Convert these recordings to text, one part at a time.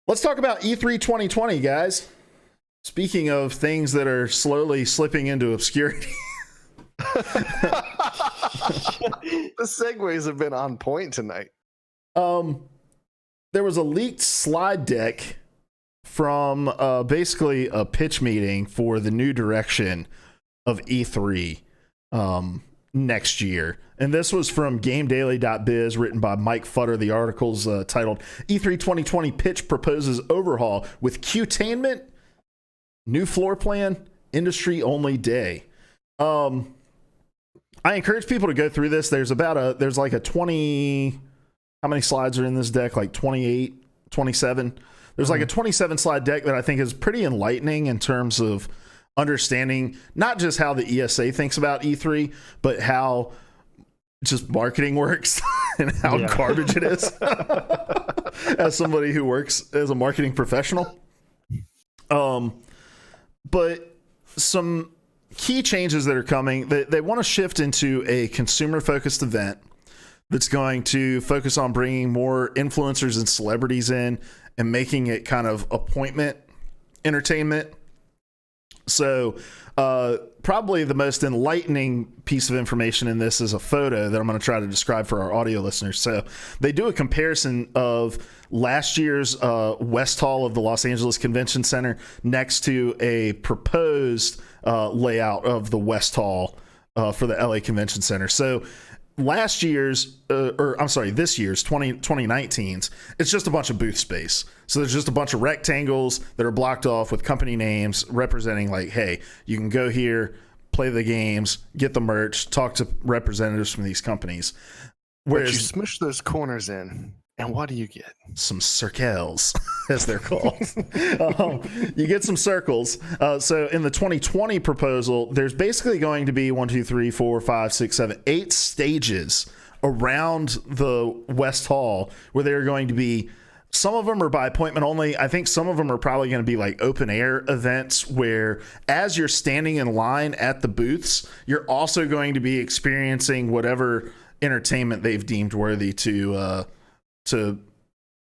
Let's talk about E3 2020, guys. Speaking of things that are slowly slipping into obscurity. The segues have been on point tonight. There was a leaked slide deck from basically a pitch meeting for the new direction of E3 next year. And this was from GameDaily.biz, written by Mike Futter. The article's titled E3 2020 Pitch Proposes Overhaul with Queuetainment, New Floor Plan, Industry Only Day. I encourage people to go through this. There's like a 20... How many slides are in this deck? Like 28, 27? There's like a 27 slide deck that I think is pretty enlightening in terms of understanding not just how the ESA thinks about E3, but how just marketing works and how garbage it is. As somebody who works as a marketing professional. But some key changes that are coming, they want to shift into a consumer-focused event that's going to focus on bringing more influencers and celebrities in and making it kind of appointment entertainment. So probably the most enlightening piece of information in this is a photo that I'm going to try to describe for our audio listeners. So they do a comparison of last year's West Hall of the Los Angeles Convention Center next to a proposed layout of the West Hall for the LA Convention Center. So last year's, this year's 2019's, it's just a bunch of booth space. So there's just a bunch of rectangles that are blocked off with company names representing like, hey, you can go here, play the games, get the merch, talk to representatives from these companies. Whereas you smush those corners in, and what do you get? Some circles, as they're called. You get some circles. So in the 2020 proposal, there's basically going to be 8 stages around the West Hall where they're going to be. Some of them are by appointment only. I think some of them are probably going to be like open air events where as you're standing in line at the booths, you're also going to be experiencing whatever entertainment they've deemed worthy to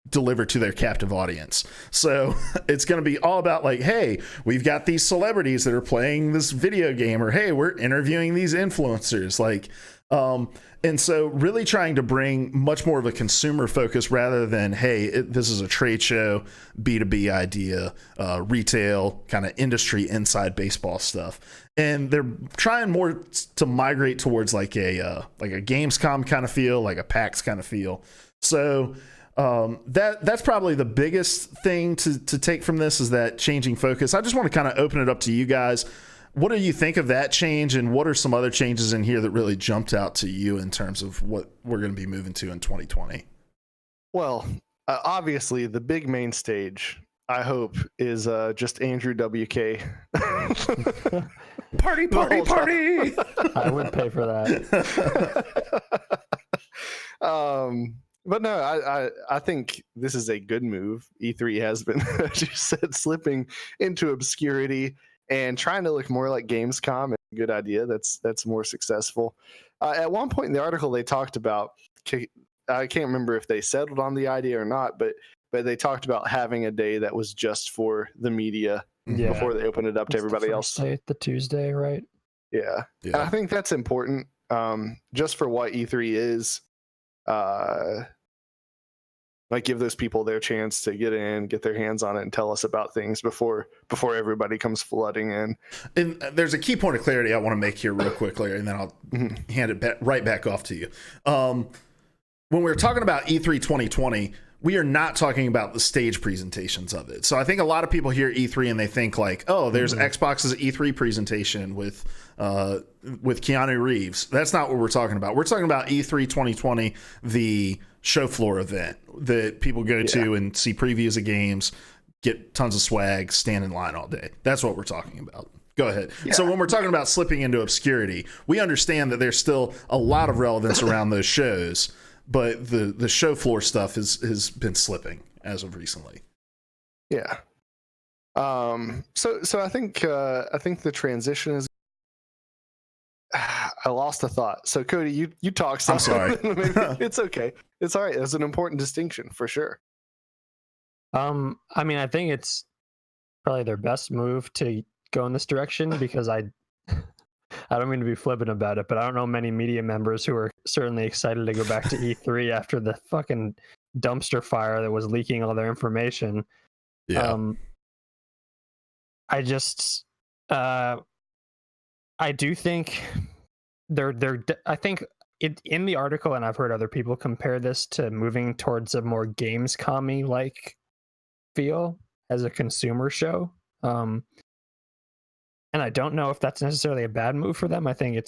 deliver to their captive audience. So it's going to be all about like, hey, we've got these celebrities that are playing this video game, or hey, we're interviewing these influencers. Like, and so really trying to bring much more of a consumer focus rather than, hey, this is a trade show, B2B idea, retail, kind of industry inside baseball stuff. And they're trying more to migrate towards like a Gamescom kind of feel, like a PAX kind of feel. So that's probably the biggest thing to take from this, is that changing focus. I just want to kind of open it up to you guys. What do you think of that change, and what are some other changes in here that really jumped out to you in terms of what we're going to be moving to in 2020? Well, obviously the big main stage, I hope, is just Andrew WK. Party. I would pay for that. But no, I think this is a good move. E3 has been, as you said, slipping into obscurity and trying to look more like Gamescom. Is a good idea. That's more successful. At one point in the article, they talked about, I can't remember if they settled on the idea or not, but they talked about having a day that was just for the media before they opened it up to everybody else. The Tuesday, right? Yeah. And I think that's important, just for what E3 is. Like, give those people their chance to get in, get their hands on it, and tell us about things before everybody comes flooding in. And there's a key point of clarity I want to make here real quickly, and then I'll hand it right back off to you. When we're talking about E3 2020, we are not talking about the stage presentations of it. So I think a lot of people hear E3 and they think like, oh, there's Xbox's E3 presentation with Keanu Reeves. That's not what we're talking about. We're talking about E3 2020, the show floor event that people go to and see previews of games, get tons of swag, stand in line all day. That's what we're talking about. Go ahead. Yeah. So when we're talking about slipping into obscurity, we understand that there's still a lot of relevance around those shows, but the show floor stuff has been slipping as of recently. Yeah. So I think the transition is. I lost a thought. So Cody, you talk. I'm sorry. It's okay. It's all right. It's an important distinction for sure. I mean, I think it's probably their best move to go in this direction because I don't mean to be flippant about it, but I don't know many media members who are certainly excited to go back to E3 after the fucking dumpster fire that was leaking all their information. Yeah. I just I do think I think in the article, and I've heard other people compare this to moving towards a more Gamescom-y like feel as a consumer show. And I don't know if that's necessarily a bad move for them. I think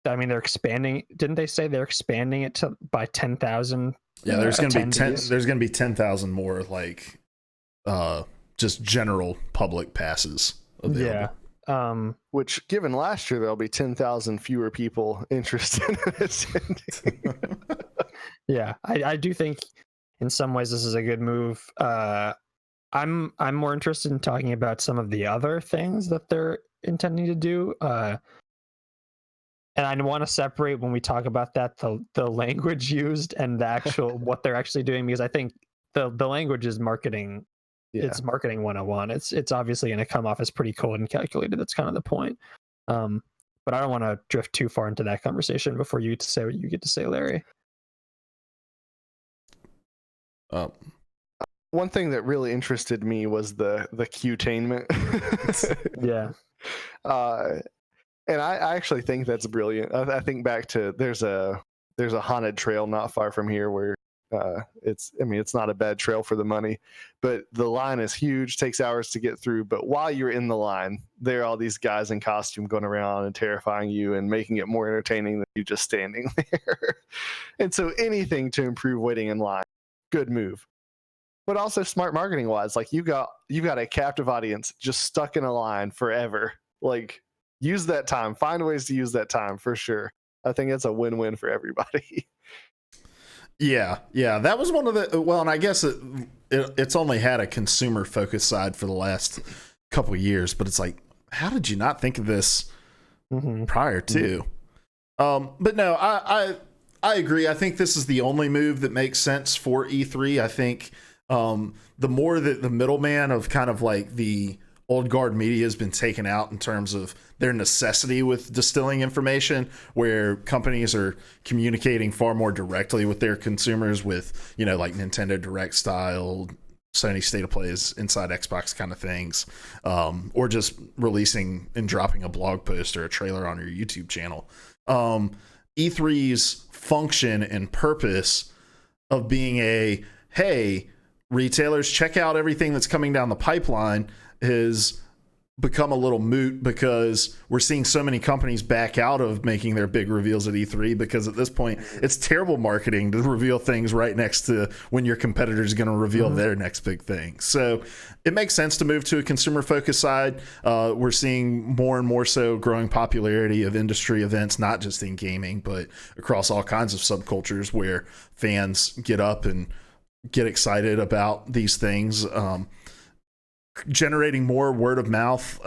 they're expanding. Didn't they say they're expanding it by 10,000? Yeah, there's going to be attendees? there's going to be 10,000 more like just general public passes available. Yeah. Which, given last year, there'll be 10,000 fewer people interested in attending. Yeah, I do think in some ways this is a good move. I'm more interested in talking about some of the other things that they're intending to do. And I want to separate when we talk about that the language used and the actual what they're actually doing, because I think the language is marketing. Yeah. It's marketing 101. It's obviously going to come off as pretty cold and calculated. That's kind of the point. But I don't want to drift too far into that conversation before you get to say what you get to say, Larry. One thing that really interested me was the queuetainment. Yeah. And I actually think that's brilliant. I think back to there's a haunted trail not far from here where it's not a bad trail for the money, but the line is huge, takes hours to get through. But while you're in the line, there are all these guys in costume going around and terrifying you and making it more entertaining than you just standing there. And so anything to improve waiting in line, good move. But also smart marketing wise, like you've got a captive audience just stuck in a line forever. Like, use that time, find ways to use that time for sure. I think it's a win-win for everybody. Yeah, that was one of the and I guess it's only had a consumer focus side for the last couple of years, but it's like, how did you not think of this prior to? But no, I agree. I think this is the only move that makes sense for E3. I think the more that the middleman of kind of like the old guard media has been taken out in terms of their necessity with distilling information, where companies are communicating far more directly with their consumers with, like Nintendo Direct style, Sony State of Plays, Inside Xbox kind of things, or just releasing and dropping a blog post or a trailer on your YouTube channel. E3's function and purpose of being hey, retailers, check out everything that's coming down the pipeline has become a little moot because we're seeing so many companies back out of making their big reveals at E3, because at this point it's terrible marketing to reveal things right next to when your competitor is going to reveal their next big thing. So it makes sense to move to a consumer focused side. We're seeing more and more so growing popularity of industry events, not just in gaming, but across all kinds of subcultures where fans get up and get excited about these things. Generating more word of mouth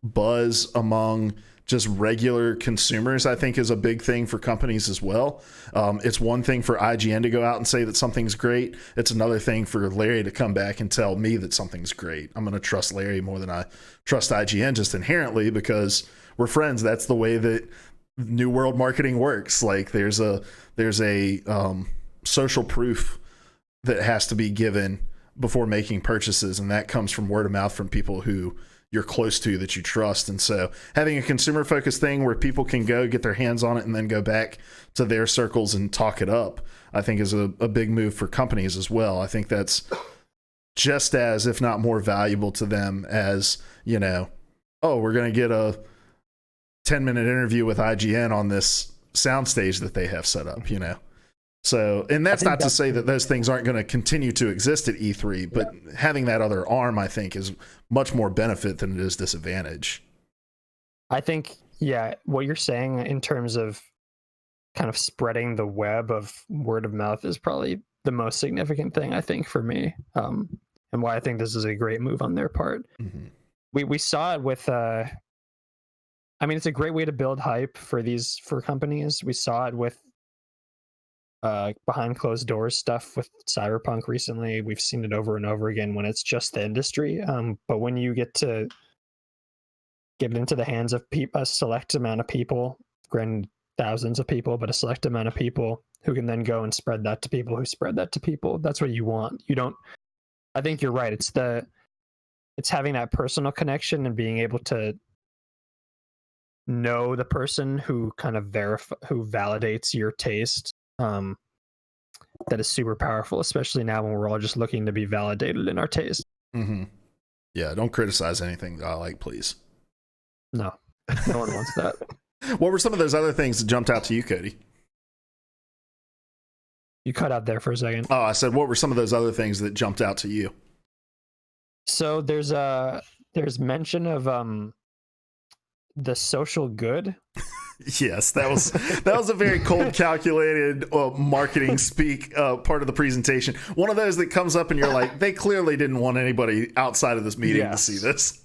buzz among just regular consumers, I think, is a big thing for companies as well. It's one thing for IGN to go out and say that something's great. It's another thing for Larry to come back and tell me that something's great. I'm going to trust Larry more than I trust IGN just inherently because we're friends. That's the way that New World marketing works. Like there's a social proof that has to be given before making purchases, and that comes from word of mouth from people who you're close to, that you trust. And so having a consumer focused thing where people can go get their hands on it and then go back to their circles and talk it up, I think is a big move for companies as well. I think that's just as, if not more valuable to them as, we're going to get a 10-minute interview with IGN on this soundstage that they have set up, So, and that's not to say that those things aren't going to continue to exist at E3, but having that other arm, I think, is much more benefit than it is disadvantage. I think, what you're saying in terms of kind of spreading the web of word of mouth is probably the most significant thing, I think, for me, and why I think this is a great move on their part. Mm-hmm. We saw it with, it's a great way to build hype for companies. We saw it with behind closed doors stuff with Cyberpunk recently. We've seen it over and over again when it's just the industry. But when you get to get it into the hands of a select amount of people, granted thousands of people, but a select amount of people who can then go and spread that to people who spread that to people, that's what you want. You don't. I think you're right. It's having that personal connection and being able to know the person who kind of who validates your taste. That is super powerful, especially now when we're all just looking to be validated in our taste. Mm-hmm. Yeah, don't criticize anything that I like, please. No one wants that. What were some of those other things that jumped out to you, Cody? You cut out there for a second. Oh, I said, what were some of those other things that jumped out to you? So there's mention of the social good. Yes, that was a very cold, calculated marketing speak part of the presentation. One of those that comes up and you're like, they clearly didn't want anybody outside of this meeting to see this.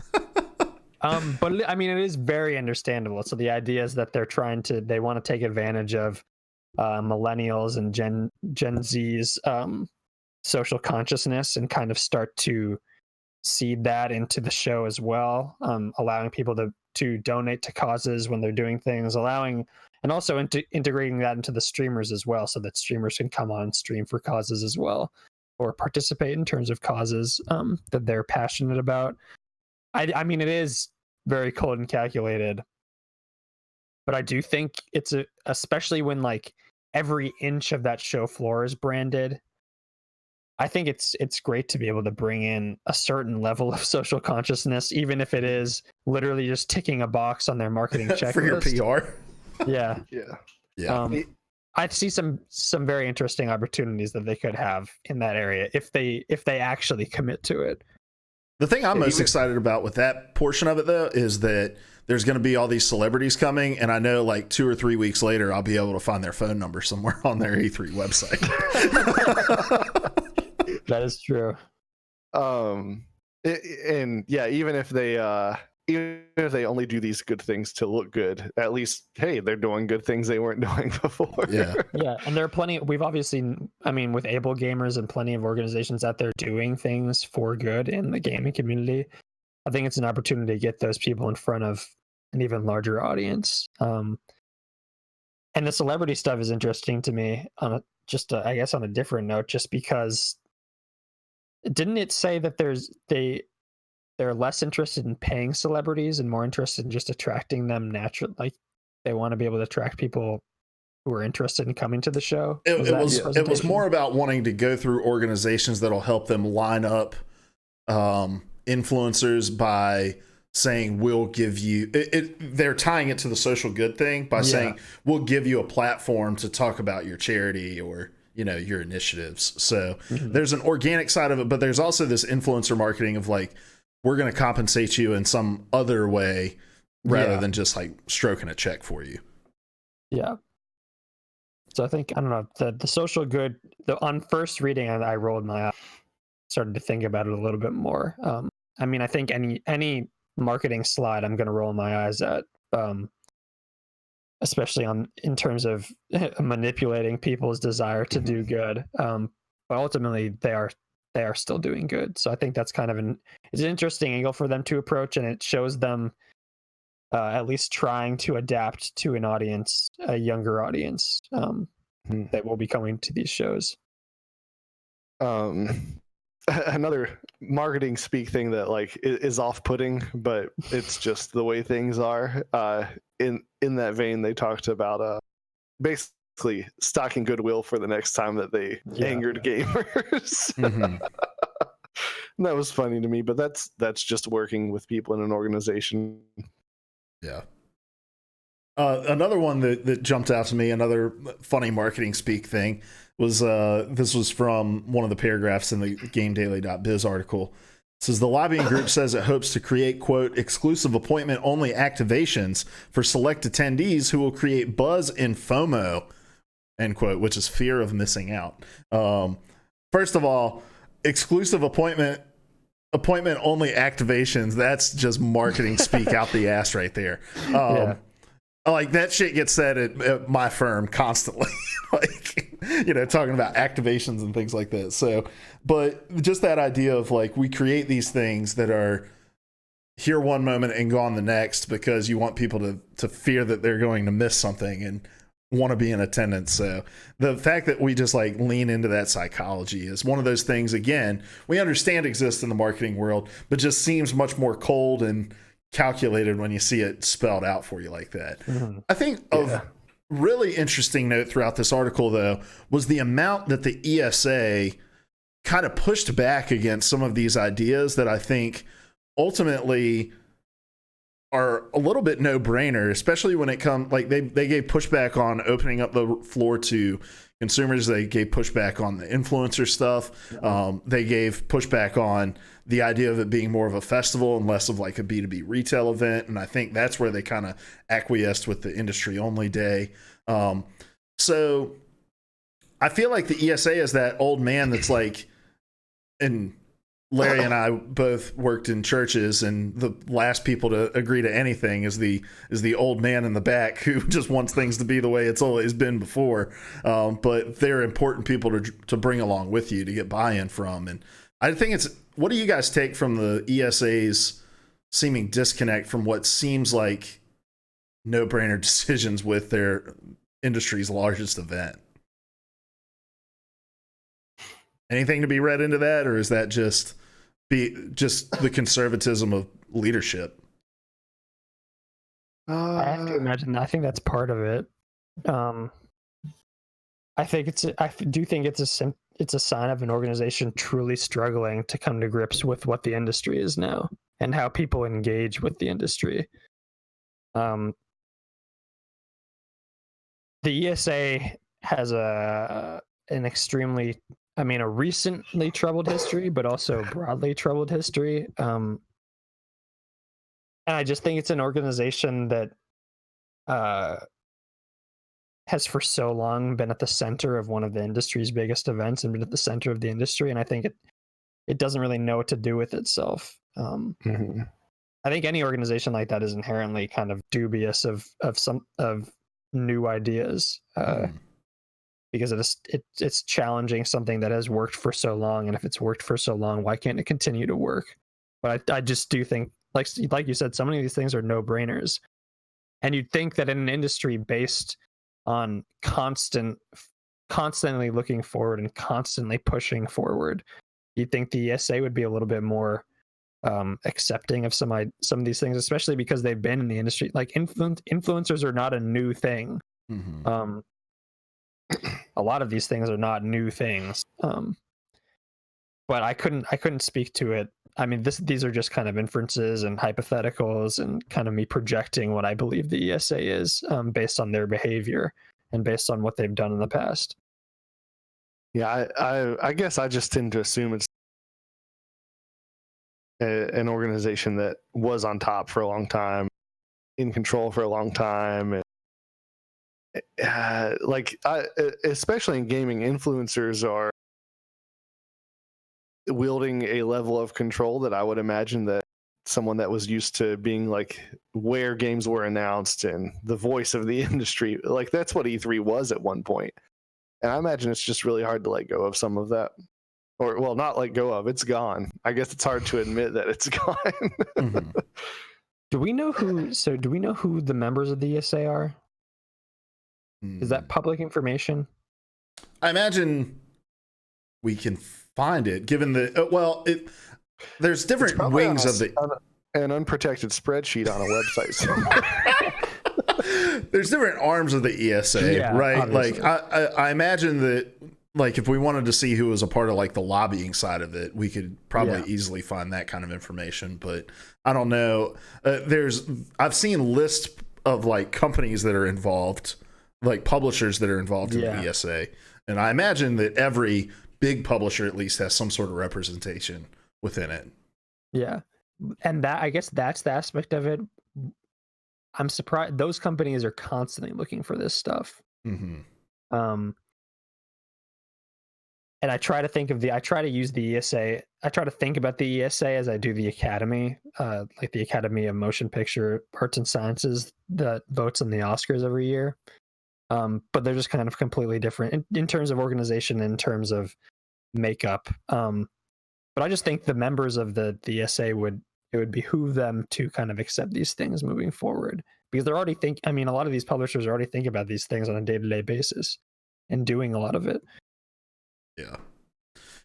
But I mean, it is very understandable. So the idea is that they want to take advantage of millennials and Gen Z's social consciousness and kind of start to seed that into the show as well, allowing people to donate to causes when they're doing things, and also integrating that into the streamers as well, so that streamers can come on and stream for causes as well, or participate in terms of causes that they're passionate about. I mean, it is very cold and calculated, but I do think especially when like every inch of that show floor is branded. I think it's great to be able to bring in a certain level of social consciousness, even if it is literally just ticking a box on their marketing checklist for your PR. Yeah. I see some very interesting opportunities that they could have in that area if they actually commit to it. The thing I'm most excited about with that portion of it, though, is that there's going to be all these celebrities coming, and I know like 2 or 3 weeks later, I'll be able to find their phone number somewhere on their E3 website. That is true. And yeah, even if they only do these good things to look good, at least, hey, they're doing good things they weren't doing before. Yeah. And there are plenty. We've obviously, I mean, with Able Gamers and plenty of organizations out there doing things for good in the gaming community. I think it's an opportunity to get those people in front of an even larger audience. And the celebrity stuff is interesting to me I guess on a different note, just because didn't it say that they're less interested in paying celebrities and more interested in just attracting them naturally? Like they want to be able to attract people who are interested in coming to the show. It was more about wanting to go through organizations that'll help them line up influencers by saying we'll give you they're tying it to the social good thing by saying we'll give you a platform to talk about your charity or your initiatives. So there's an organic side of it, but there's also this influencer marketing of like, we're going to compensate you in some other way rather than just like stroking a check for you. Yeah. So I think, I don't know, the social good, on first reading, I rolled my eye, started to think about it a little bit more. I mean, I think any marketing slide I'm going to roll my eyes at, especially in terms of manipulating people's desire to do good. But ultimately they are still doing good. So I think that's kind of it's an interesting angle for them to approach, and it shows them at least trying to adapt to an audience, a younger audience that will be coming to these shows. Another marketing speak thing that like is off-putting, but it's just the way things are. In that vein, they talked about basically stocking goodwill for the next time that they angered gamers. And that was funny to me, but that's just working with people in an organization. Yeah. Another one that jumped out to me, another funny marketing speak thing, was this was from one of the paragraphs in the GameDaily.biz article. It says the lobbying group says it hopes to create, quote, exclusive appointment only activations for select attendees who will create buzz and FOMO, end quote, which is fear of missing out. First of all, exclusive appointment only activations, that's just marketing speak out the ass right there. Like that shit gets said at my firm constantly. Like talking about activations and things like that. So, but just that idea of like, we create these things that are here one moment and gone the next because you want people to fear that they're going to miss something and want to be in attendance. So the fact that we just like lean into that psychology is one of those things, again, we understand exists in the marketing world, but just seems much more cold and calculated when you see it spelled out for you like that. Mm-hmm. I think of really interesting note throughout this article, though, was the amount that the ESA kind of pushed back against some of these ideas that I think ultimately are a little bit no-brainer, especially when it comes, like they gave pushback on opening up the floor to consumers. They gave pushback on the influencer stuff. They gave pushback on the idea of it being more of a festival and less of like a B2B retail event. And I think that's where they kind of acquiesced with the industry only day. So I feel like the ESA is that old man that's like, and Larry and I both worked in churches, and the last people to agree to anything is the old man in the back who just wants things to be the way it's always been before. But they're important people to bring along with you to get buy-in from. And I think what do you guys take from the ESA's seeming disconnect from what seems like no-brainer decisions with their industry's largest event? Anything to be read into that, or is that just the conservatism of leadership? I have to imagine. I think that's part of it. I do think it's a sign of an organization truly struggling to come to grips with what the industry is now and how people engage with the industry. The ESA has a recently troubled history, but also broadly troubled history. And I just think it's an organization that has for so long been at the center of one of the industry's biggest events and been at the center of the industry. And I think it doesn't really know what to do with itself. I think any organization like that is inherently kind of dubious of new ideas. Because it's challenging something that has worked for so long, and if it's worked for so long, why can't it continue to work? But I just do think, like you said, so many of these things are no-brainers, and you'd think that in an industry based on constantly looking forward and constantly pushing forward, you'd think the ESA would be a little bit more accepting of some of these things, especially because they've been in the industry. Like influencers are not a new thing. Mm-hmm. A lot of these things are not new things, but I couldn't speak to it. I mean, these are just kind of inferences and hypotheticals and kind of me projecting what I believe the ESA is based on their behavior and based on what they've done in the past. Yeah, I guess I just tend to assume it's an organization that was on top for a long time, in control for a long time, and especially in gaming, influencers are wielding a level of control that I would imagine that someone that was used to being like where games were announced and the voice of the industry, like that's what E3 was at one point. And I imagine it's just really hard to let go of some of that. Or, well, not let go of, it's gone. I guess it's hard to admit that it's gone. Mm-hmm. Do we know who the members of the ESA are? Is that public information? I imagine we can find it, given there's different wings of an unprotected spreadsheet on a website somewhere. There's different arms of the ESA, right? Obviously. Like I imagine that, like if we wanted to see who was a part of like the lobbying side of it, we could probably easily find that kind of information. But I don't know. I've seen lists of like companies that are involved, like publishers that are involved in the ESA, and I imagine that every big publisher at least has some sort of representation within it. Yeah, and that, I guess that's the aspect of it. I'm surprised those companies are constantly looking for this stuff. Mm-hmm. And I try to use the ESA. I try to think about the ESA as I do the Academy, like the Academy of Motion Picture Arts and Sciences that votes on the Oscars every year. but they're just kind of completely different in terms of organization, in terms of makeup. But I just think the members of the ESA it would behoove them to kind of accept these things moving forward, because they're already a lot of these publishers are already thinking about these things on a day-to-day basis and doing a lot of it.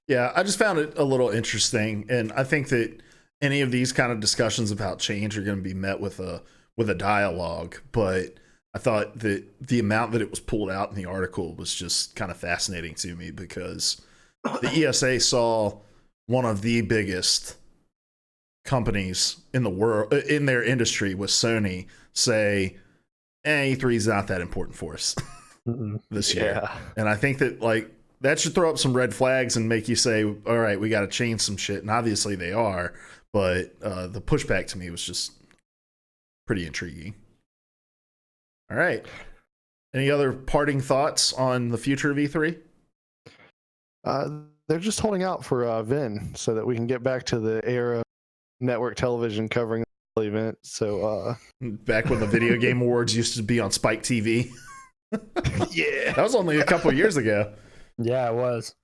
Yeah, I just found it a little interesting, and I think that any of these kind of discussions about change are going to be met with a dialogue. But I thought that the amount that it was pulled out in the article was just kind of fascinating to me, because the ESA saw one of the biggest companies in the world, in their industry, with Sony, say, E3 is not that important for us this year. And I think that that should throw up some red flags and make you say, all right, we got to change some shit. And obviously they are, but the pushback to me was just pretty intriguing. All right. Any other parting thoughts on the future of E3? They're just holding out for Vin so that we can get back to the era of network television covering the event. So back when the video game awards used to be on Spike TV. Yeah, that was only a couple years ago. Yeah, it was.